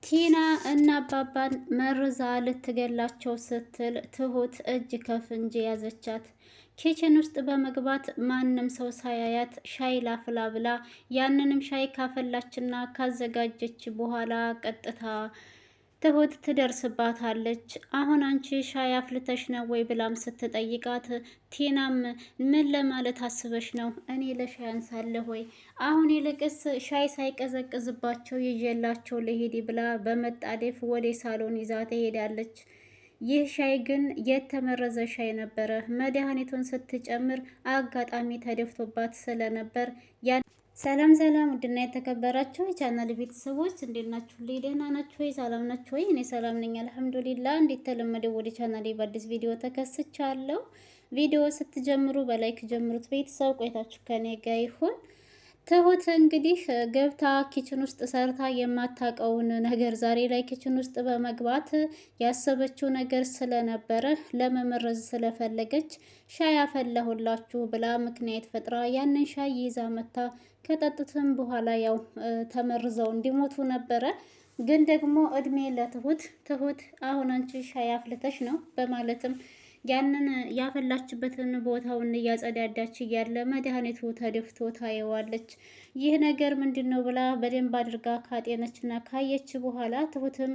ቲና እና አባባን መርዛ ልትገላቸው ስትል ትሁት እጅ ከፍንጅ ያዘቻት። ኪችን ውስጥ በመግባት ማንም ሰው ሳያያት ሻይ ላፍላ ብላ ያንንም ሻይ ካፈላችና ካዘጋጀች በኋላ ቀጥታ ትሁት ትደርስባታለች። አሁን አንቺ ሻይ አፍልተሽ ነው ወይ ብላም ስትጠይቃት ቲናም ምን ለማለት አስበሽ ነው? እኔ ለሻይ አንሳለሁ ወይ? አሁን ይልቅስ ሻይ ሳይቀዘቅዝባቸው ይዤላቸው ልሂድ ብላ በመጣደፍ ወደ ሳሎን ይዛ ትሄዳለች። ይህ ሻይ ግን የተመረዘ ሻይ ነበረ። መድኃኒቱን ስትጨምር አጋጣሚ ተደፍቶባት ስለነበር ሰላም ሰላም፣ ውድና የተከበራችሁ የቻናል ቤተሰቦች እንዴት ናችሁ? ደህና ናችሁ ወይ? ሰላም ናችሁ ወይ? እኔ ሰላም ነኝ አልሐምዱሊላህ። እንደተለመደው ወደ ቻናሌ በአዲስ ቪዲዮ ተከስቻለሁ። ቪዲዮ ስትጀምሩ በላይክ ጀምሩት። ቤተሰብ ቆይታችሁ ከኔ ጋር ይሁን። ትሁት እንግዲህ ገብታ ኪችን ውስጥ ሰርታ የማታውቀውን ነገር ዛሬ ላይ ኪችን ውስጥ በመግባት ያሰበችው ነገር ስለነበረ ለመመረዝ ስለፈለገች ሻይ አፈላሁላችሁ ብላ ምክንያት ፈጥራ ያንን ሻይ ይዛ መታ ከጠጡትም በኋላ ያው ተመርዘው እንዲሞቱ ነበረ። ግን ደግሞ እድሜ ለትሁት ትሁት አሁን አንቺ ሻይ አፍልተሽ ነው በማለትም ያንን ያፈላችበትን ቦታውን እያጸዳዳች እያለ መድኃኒቱ ተደፍቶ ታየዋለች። ይህ ነገር ምንድን ነው ብላ በደንብ አድርጋ ካጤነችና ካየች በኋላ ትሁትም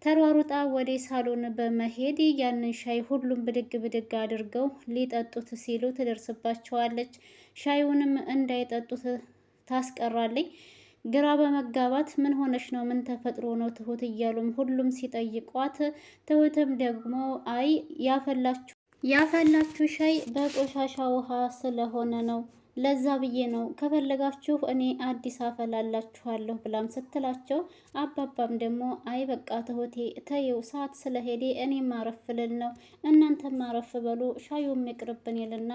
ተሯሩጣ ወደ ሳሎን በመሄድ ያንን ሻይ ሁሉም ብድግ ብድግ አድርገው ሊጠጡት ሲሉ ትደርስባቸዋለች። ሻዩንም እንዳይጠጡት ታስቀራለች። ግራ በመጋባት ምን ሆነሽ ነው? ምን ተፈጥሮ ነው ትሁት? እያሉም ሁሉም ሲጠይቋት ትሁትም ደግሞ አይ ያፈላችሁ ሻይ በቆሻሻ ውሃ ስለሆነ ነው፣ ለዛ ብዬ ነው፣ ከፈለጋችሁ እኔ አዲስ አፈላላችኋለሁ ብላም ስትላቸው አባባም ደግሞ አይ በቃ ትሁቴ ተይው፣ ሰዓት ስለሄደ እኔ ማረፍ ልል ነው፣ እናንተም ማረፍ በሉ፣ ሻዩም ይቅርብን ይልና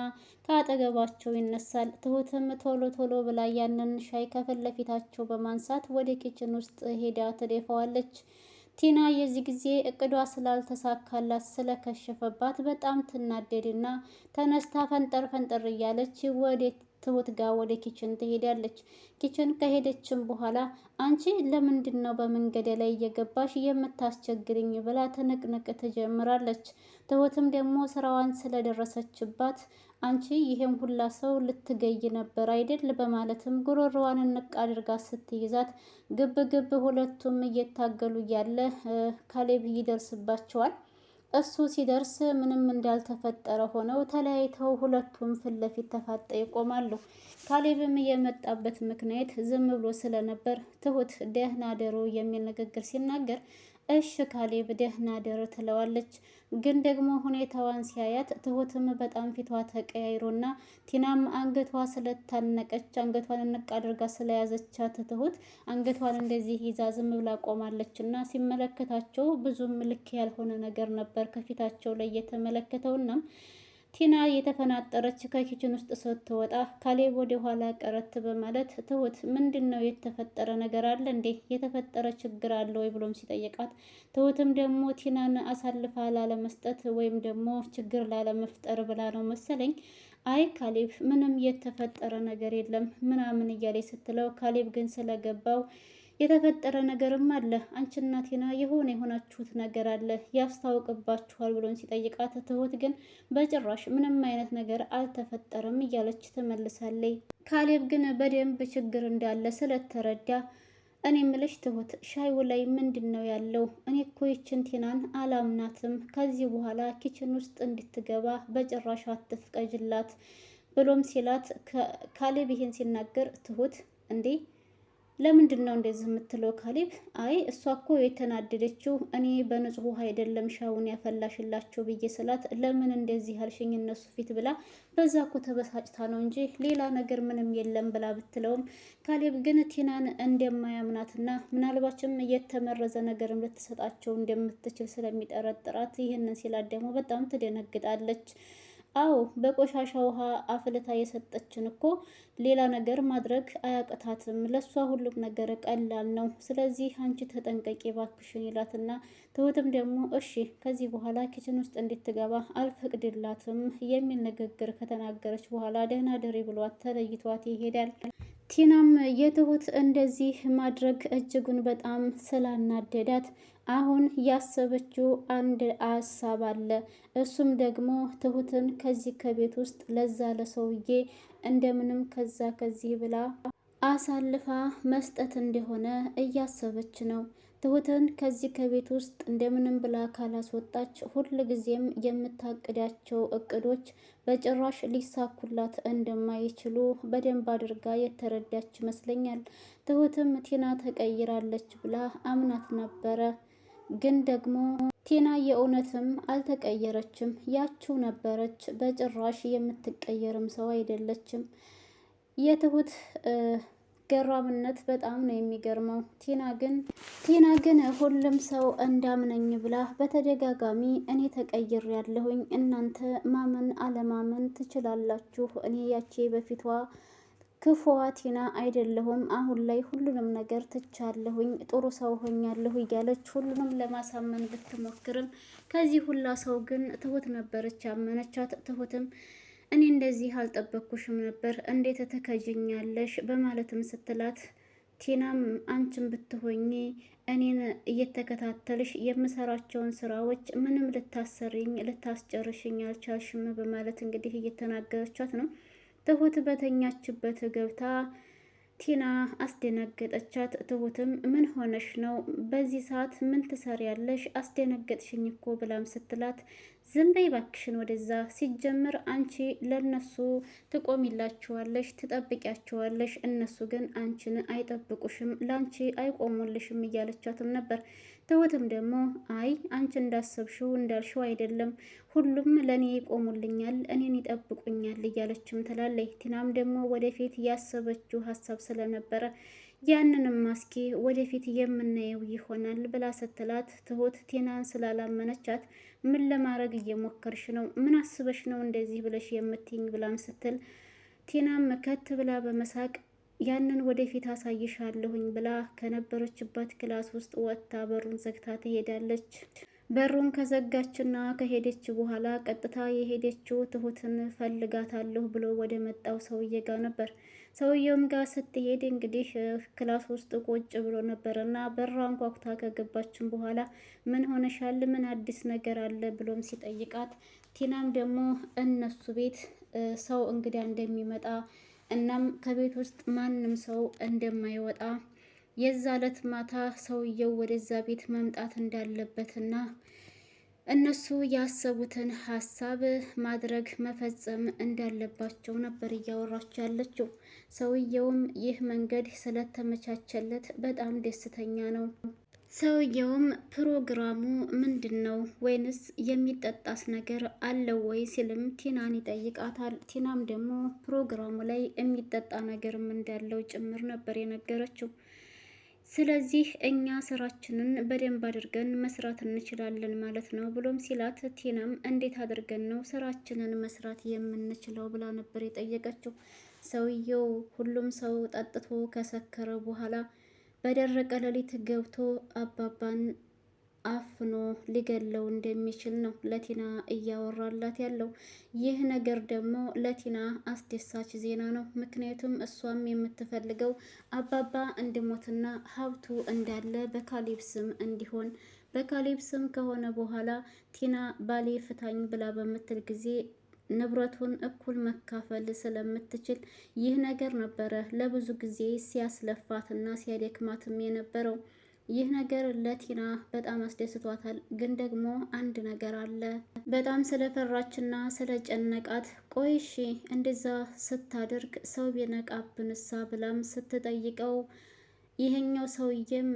ከአጠገባቸው ይነሳል። ትሁትም ቶሎ ቶሎ ብላ ያንን ሻይ ከፊት ለፊታቸው በማንሳት ወደ ኪችን ውስጥ ሄዳ ትደፋዋለች። ቲና የዚህ ጊዜ እቅዷ ስላልተሳካላት ስለከሸፈባት በጣም ትናደድና ተነስታ ፈንጠር ፈንጠር እያለች ወደ ትሁት ጋር ወደ ኪችን ትሄዳለች። ኪችን ከሄደችም በኋላ አንቺ ለምንድን ነው በመንገድ ላይ እየገባሽ የምታስቸግርኝ ብላ ትንቅንቅ ትጀምራለች። ትሁትም ደግሞ ስራዋን ስለደረሰችባት አንቺ ይሄም ሁላ ሰው ልትገይ ነበር አይደል በማለትም ጉሮሮዋን ንቅ አድርጋ ስትይዛት ግብ ግብ ሁለቱም እየታገሉ እያለ ካሌብ ይደርስባቸዋል። እሱ ሲደርስ ምንም እንዳልተፈጠረ ሆነው ተለያይተው ሁለቱም ፊት ለፊት ተፋጠው ይቆማሉ። ካሌብም የመጣበት ምክንያት ዝም ብሎ ስለነበር ትሁት ደህና ደሩ የሚል ንግግር ሲናገር እሺ ካሌብ ደህና ደር ትለዋለች። ግን ደግሞ ሁኔታዋን ሲያያት ትሁትም በጣም ፊቷ ተቀያይሮና ቲናም አንገቷ ስለታነቀች አንገቷን እንቅ አድርጋ ስለያዘቻት ትሁት አንገቷን እንደዚህ ይዛ ዝም ብላ ቆማለች እና ሲመለከታቸው ብዙም ልክ ያልሆነ ነገር ነበር ከፊታቸው ላይ የተመለከተውና ቲና የተፈናጠረች ከኪችን ውስጥ ስትወጣ ካሌብ ወደ ኋላ ቀረት በማለት ትሁት ምንድን ነው የተፈጠረ ነገር አለ እንዴ? የተፈጠረ ችግር አለ ወይ ብሎም ሲጠይቃት ትሁትም ደግሞ ቲናን አሳልፋ ላለመስጠት ወይም ደግሞ ችግር ላለመፍጠር ብላ ነው መሰለኝ አይ ካሌብ ምንም የተፈጠረ ነገር የለም ምናምን እያለች ስትለው ካሌብ ግን ስለገባው የተፈጠረ ነገርም አለ፣ አንቺና ቲና የሆናችሁት ነገር አለ ያስታውቅባችኋል ብሎን ሲጠይቃት ትሁት ግን በጭራሽ ምንም አይነት ነገር አልተፈጠረም እያለች ትመልሳለች። ካሌብ ግን በደንብ ችግር እንዳለ ስለተረዳ እኔ ምልሽ ትሁት ሻዩ ላይ ምንድን ነው ያለው? እኔ እኮ ይችን ቲናን አላምናትም፣ ከዚህ በኋላ ኪችን ውስጥ እንድትገባ በጭራሽ አትፍቀጅላት ብሎም ሲላት ካሌብ ይሄን ሲናገር ትሁት እንዴ ለምንድን ነው እንደዚህ የምትለው ካሌብ? አይ እሷ እኮ የተናደደችው እኔ በንጹህ ውሃ አይደለም ሻውን ያፈላሽላቸው ብዬ ስላት ለምን እንደዚህ ያልሽኝ እነሱ ፊት ብላ በዛ እኮ ተበሳጭታ ነው እንጂ ሌላ ነገር ምንም የለም ብላ ብትለውም ካሌብ ግን ቲናን እንደማያምናትና ምናልባችም የተመረዘ ነገርም ልትሰጣቸው እንደምትችል ስለሚጠረጥራት ይህንን ሲላት ደግሞ በጣም ትደነግጣለች። አዎ በቆሻሻ ውሃ አፍልታ የሰጠችን እኮ ሌላ ነገር ማድረግ አያቅታትም፣ ለሷ ሁሉም ነገር ቀላል ነው፣ ስለዚህ አንቺ ተጠንቀቂ ባክሽን ይላትና ትሁትም ደግሞ እሺ ከዚህ በኋላ ኪችን ውስጥ እንድትገባ አልፈቅድላትም የሚል ንግግር ከተናገረች በኋላ ደህና ደሪ ብሏት ተለይቷት ይሄዳል። ቲናም የትሁት እንደዚህ ማድረግ እጅጉን በጣም ስላናደዳት አሁን ያሰበችው አንድ ሀሳብ አለ። እሱም ደግሞ ትሁትን ከዚህ ከቤት ውስጥ ለዛ ለሰውዬ እንደምንም ከዚህ ብላ አሳልፋ መስጠት እንደሆነ እያሰበች ነው። ትሁትን ከዚህ ከቤት ውስጥ እንደምንም ብላ ካላስወጣች ሁል ጊዜም የምታቅዳቸው እቅዶች በጭራሽ ሊሳኩላት እንደማይችሉ በደንብ አድርጋ የተረዳች ይመስለኛል። ትሁትም ቲና ተቀይራለች ብላ አምናት ነበረ። ግን ደግሞ ቲና የእውነትም አልተቀየረችም፣ ያችው ነበረች። በጭራሽ የምትቀየርም ሰው አይደለችም። የትሁት ገራምነት በጣም ነው የሚገርመው። ቲና ግን ሁሉም ሰው እንዳምነኝ ብላ በተደጋጋሚ እኔ ተቀይር ያለሁኝ እናንተ ማመን አለማመን ትችላላችሁ፣ እኔ ያቼ በፊቷ ክፉዋ ቲና አይደለሁም፣ አሁን ላይ ሁሉንም ነገር ትቻለሁኝ፣ ጥሩ ሰው ሆኛለሁ እያለች ሁሉንም ለማሳመን ብትሞክርም ከዚህ ሁላ ሰው ግን ትሁት ነበረች ያመነቻት። ትሁትም እኔ እንደዚህ አልጠበቅኩሽም ነበር፣ እንዴት ትከጅኛለሽ በማለትም ስትላት ቲናም አንቺን ብትሆኚ እኔን እየተከታተልሽ የምሰራቸውን ስራዎች ምንም ልታሰርኝ ልታስጨርሽኝ አልቻልሽም በማለት እንግዲህ እየተናገረቻት ነው። ትሁት በተኛችበት ገብታ ቲና አስደነገጠቻት። ትሁትም ምን ሆነሽ ነው? በዚህ ሰዓት ምን ትሰሪያለሽ? አስደነገጥሽኝ እኮ ብላም ስትላት ዝም በይ እባክሽን ወደዛ፣ ሲጀምር አንቺ ለነሱ ትቆሚላችኋለሽ፣ ትጠብቂያቸዋለሽ፣ እነሱ ግን አንቺን አይጠብቁሽም፣ ለአንቺ አይቆሙልሽም እያለቻትም ነበር። ትሁትም ደግሞ አይ አንቺ እንዳሰብሽው እንዳልሽው አይደለም፣ ሁሉም ለእኔ ይቆሙልኛል፣ እኔን ይጠብቁኛል እያለችም ትላለች። ቲናም ደግሞ ወደፊት ያሰበችው ሀሳብ ስለነበረ ያንንም ማስኪ ወደፊት የምናየው ይሆናል ብላ ስትላት ትሁት ቲናን ስላላመነቻት ምን ለማድረግ እየሞከርሽ ነው? ምን አስበሽ ነው እንደዚህ ብለሽ የምትይኝ? ብላም ስትል ቲናም ከት ብላ በመሳቅ ያንን ወደፊት አሳይሻለሁኝ ብላ ከነበረችበት ክላስ ውስጥ ወጥታ በሩን ዘግታ ትሄዳለች። በሩን ከዘጋችና ከሄደች በኋላ ቀጥታ የሄደችው ትሁትን ፈልጋታለሁ ብሎ ወደ መጣው ሰውዬ ጋር ነበር። ሰውየውም ጋር ስትሄድ እንግዲህ ክላስ ውስጥ ቁጭ ብሎ ነበር እና በሯን ኳኩታ ከገባችን በኋላ ምን ሆነሻል? ምን አዲስ ነገር አለ? ብሎም ሲጠይቃት ቲናም ደግሞ እነሱ ቤት ሰው እንግዳ እንደሚመጣ እናም ከቤት ውስጥ ማንም ሰው እንደማይወጣ የዛ ዕለት ማታ ሰውየው ወደዛ ቤት መምጣት እንዳለበትና እነሱ ያሰቡትን ሀሳብ ማድረግ መፈጸም እንዳለባቸው ነበር እያወራች ያለችው። ሰውየውም ይህ መንገድ ስለተመቻቸለት በጣም ደስተኛ ነው። ሰውየውም ፕሮግራሙ ምንድን ነው ወይንስ የሚጠጣስ ነገር አለው ወይ ሲልም ቲናን ይጠይቃታል። ቲናም ደግሞ ፕሮግራሙ ላይ የሚጠጣ ነገርም እንዳለው ጭምር ነበር የነገረችው። ስለዚህ እኛ ስራችንን በደንብ አድርገን መስራት እንችላለን ማለት ነው ብሎም ሲላት ቲናም እንዴት አድርገን ነው ስራችንን መስራት የምንችለው ብላ ነበር የጠየቀችው። ሰውየው ሁሉም ሰው ጠጥቶ ከሰከረ በኋላ በደረቀ ሌሊት ገብቶ አባባን አፍኖ ሊገለው እንደሚችል ነው ለቲና እያወራላት ያለው። ይህ ነገር ደግሞ ለቲና አስደሳች ዜና ነው። ምክንያቱም እሷም የምትፈልገው አባባ እንዲሞትና ሀብቱ እንዳለ በካሌብ ስም እንዲሆን፣ በካሌብ ስም ከሆነ በኋላ ቲና ባሌ ፍታኝ ብላ በምትል ጊዜ ንብረቱን እኩል መካፈል ስለምትችል ይህ ነገር ነበረ ለብዙ ጊዜ ሲያስለፋትና ሲያደክማትም የነበረው። ይህ ነገር ለቲና በጣም አስደስቷታል። ግን ደግሞ አንድ ነገር አለ። በጣም ስለፈራችና ስለጨነቃት ቆይሺ እንደዛ ስታደርግ ሰው ቢነቃብንሳ ብላም ስትጠይቀው ይሄኛው ሰውዬም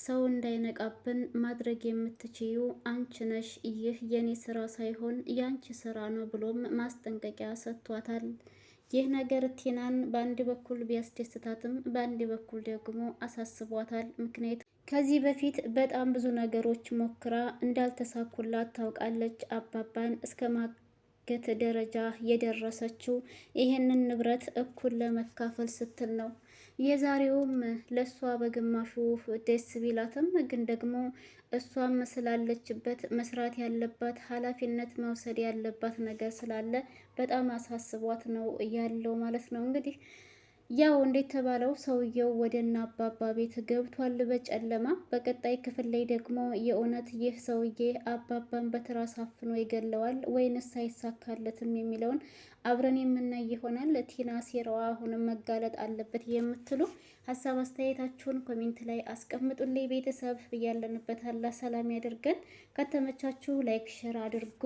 ሰው እንዳይነቃብን ማድረግ የምትችዩ አንቺ ነሽ፣ ይህ የኔ ስራ ሳይሆን ያንቺ ስራ ነው ብሎም ማስጠንቀቂያ ሰጥቷታል። ይህ ነገር ቲናን በአንድ በኩል ቢያስደስታትም በአንድ በኩል ደግሞ አሳስቧታል። ምክንያቱም ከዚህ በፊት በጣም ብዙ ነገሮች ሞክራ እንዳልተሳኩላት ታውቃለች። አባባን እስከ ማገት ደረጃ የደረሰችው ይሄንን ንብረት እኩል ለመካፈል ስትል ነው። የዛሬውም ለእሷ በግማሹ ደስ ቢላትም ግን ደግሞ እሷም ስላለችበት መስራት ያለባት ኃላፊነት መውሰድ ያለባት ነገር ስላለ በጣም አሳስቧት ነው ያለው ማለት ነው። እንግዲህ ያው እንዴት ተባለው ሰውየው ወደ እነ አባባ ቤት ገብቷል በጨለማ። በቀጣይ ክፍል ላይ ደግሞ የእውነት ይህ ሰውዬ አባባን በትራስ አፍኖ ይገለዋል ወይንስ አይሳካለትም የሚለውን አብረን የምናይ ይሆናል። ቲና ሴራዋ አሁንም መጋለጥ አለበት የምትሉ ሀሳብ አስተያየታችሁን ኮሜንት ላይ አስቀምጡልኝ። ቤተሰብ እያለንበት አላህ ሰላም ያደርገን። ከተመቻችሁ ላይክ ሼር አድርጉ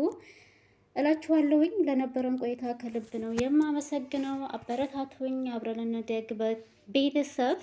እላችኋለሁኝ። ለነበረን ቆይታ ከልብ ነው የማመሰግነው። አበረታቱኝ፣ አብረን እንደግ ቤተሰብ